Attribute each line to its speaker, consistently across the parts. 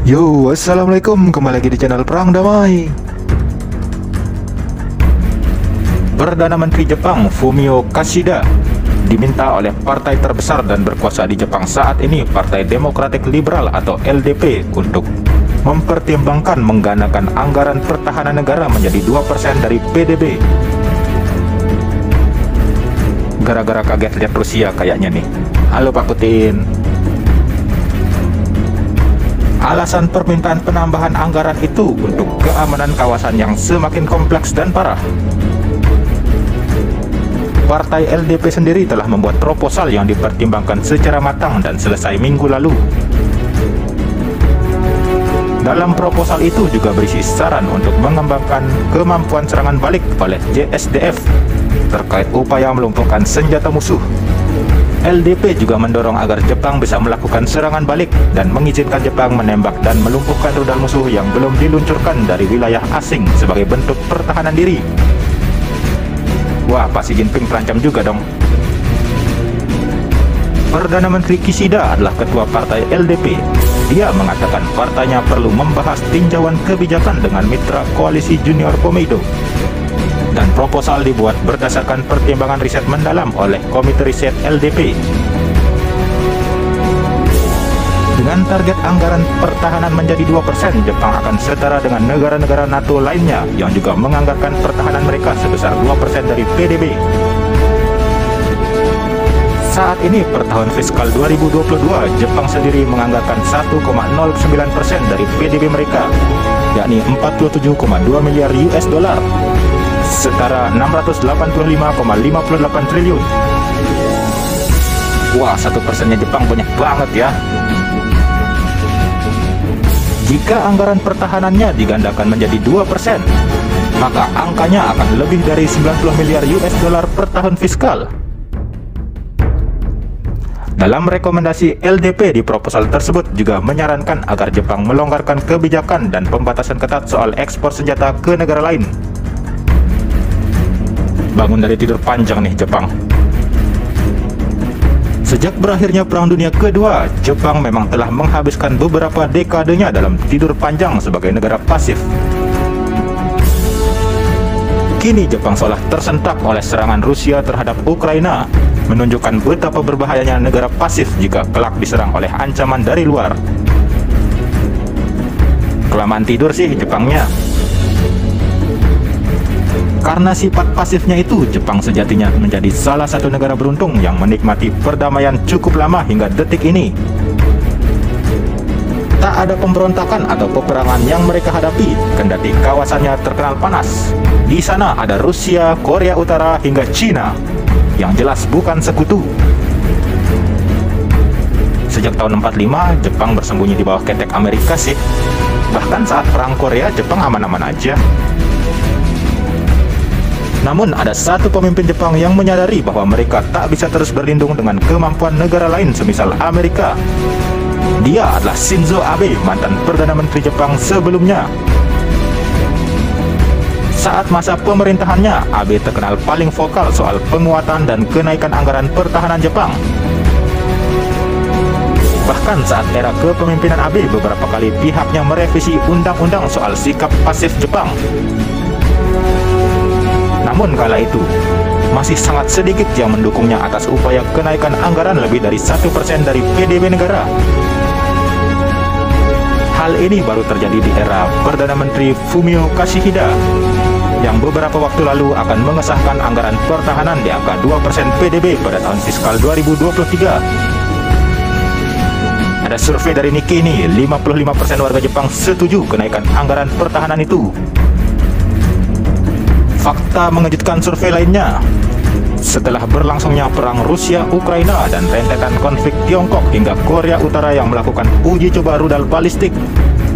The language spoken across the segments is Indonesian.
Speaker 1: Yo, assalamualaikum, kembali lagi di channel Perang Damai. Perdana Menteri Jepang Fumio Kishida diminta oleh partai terbesar dan berkuasa di Jepang saat ini, Partai Demokratik Liberal atau LDP, untuk mempertimbangkan menggandakan anggaran pertahanan negara menjadi 2% dari PDB. Gara-gara kaget lihat Rusia kayaknya nih. Halo Pak Putin. Alasan permintaan penambahan anggaran itu untuk keamanan kawasan yang semakin kompleks dan parah. Partai LDP sendiri telah membuat proposal yang dipertimbangkan secara matang dan selesai minggu lalu. Dalam proposal itu juga berisi saran untuk mengembangkan kemampuan serangan balik oleh JSDF terkait upaya melumpuhkan senjata musuh. LDP juga mendorong agar Jepang bisa melakukan serangan balik dan mengizinkan Jepang menembak dan melumpuhkan rudal musuh yang belum diluncurkan dari wilayah asing sebagai bentuk pertahanan diri. Wah, Pak Xi Jinping terancam juga dong. Perdana Menteri Kishida adalah ketua partai LDP. Dia mengatakan partainya perlu membahas tinjauan kebijakan dengan mitra koalisi Junior Komeito. Dan proposal dibuat berdasarkan pertimbangan riset mendalam oleh Komite Riset LDP. Dengan target anggaran pertahanan menjadi 2%, Jepang akan setara dengan negara-negara NATO lainnya yang juga menganggarkan pertahanan mereka sebesar 2% dari PDB. Saat ini per tahun fiskal 2022, Jepang sendiri menganggarkan 1,09% dari PDB mereka, yakni 47,2 miliar US dollar. Setara 685,58 triliun. Wah, 1%-nya Jepang banyak banget ya. Jika anggaran pertahanannya digandakan menjadi 2%, maka angkanya akan lebih dari 90 miliar US dollar per tahun fiskal. Dalam rekomendasi LDP di proposal tersebut juga menyarankan agar Jepang melonggarkan kebijakan dan pembatasan ketat soal ekspor senjata ke negara lain. Bangun dari tidur panjang nih Jepang. Sejak berakhirnya Perang Dunia Kedua, Jepang memang telah menghabiskan beberapa dekadenya dalam tidur panjang sebagai negara pasif. Kini Jepang seolah tersentak oleh serangan Rusia terhadap Ukraina, menunjukkan betapa berbahayanya negara pasif jika kelak diserang oleh ancaman dari luar. Kelamaan tidur sih Jepangnya. Karena sifat pasifnya itu, Jepang sejatinya menjadi salah satu negara beruntung yang menikmati perdamaian cukup lama hingga detik ini. Tak ada pemberontakan atau peperangan yang mereka hadapi, kendati kawasannya terkenal panas. Di sana ada Rusia, Korea Utara, hingga Cina, yang jelas bukan sekutu. Sejak tahun 45, Jepang bersembunyi di bawah ketek Amerika sih. Bahkan saat perang Korea, Jepang aman-aman aja. Namun ada satu pemimpin Jepang yang menyadari bahwa mereka tak bisa terus berlindung dengan kemampuan negara lain semisal Amerika. Dia adalah Shinzo Abe, mantan Perdana Menteri Jepang sebelumnya. Saat masa pemerintahannya, Abe terkenal paling vokal soal penguatan dan kenaikan anggaran pertahanan Jepang. Bahkan saat era kepemimpinan Abe, beberapa kali pihaknya merevisi undang-undang soal sikap pasif Jepang. Namun kala itu, masih sangat sedikit yang mendukungnya atas upaya kenaikan anggaran lebih dari 1% dari PDB negara. Hal ini baru terjadi di era Perdana Menteri Fumio Kishida, yang beberapa waktu lalu akan mengesahkan anggaran pertahanan di angka 2% PDB pada tahun fiskal 2023. Ada survei dari Nikkei nih, 55% warga Jepang setuju kenaikan anggaran pertahanan itu. Fakta mengejutkan survei lainnya, setelah berlangsungnya perang Rusia-Ukraina dan rentetan konflik Tiongkok hingga Korea Utara yang melakukan uji coba rudal balistik,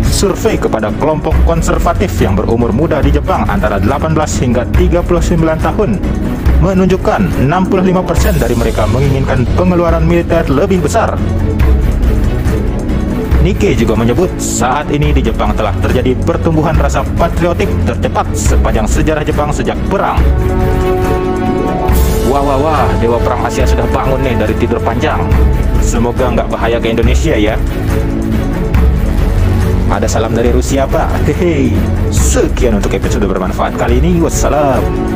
Speaker 1: survei kepada kelompok konservatif yang berumur muda di Jepang antara 18 hingga 39 tahun menunjukkan 65% dari mereka menginginkan pengeluaran militer lebih besar. Nikkei juga menyebut saat ini di Jepang telah terjadi pertumbuhan rasa patriotik tercepat sepanjang sejarah Jepang sejak perang. Wah, Dewa Perang Asia sudah bangun nih dari tidur panjang. Semoga nggak bahaya ke Indonesia ya. Ada salam dari Rusia, Pak. Hehe. Sekian untuk episode bermanfaat kali ini. Wassalam.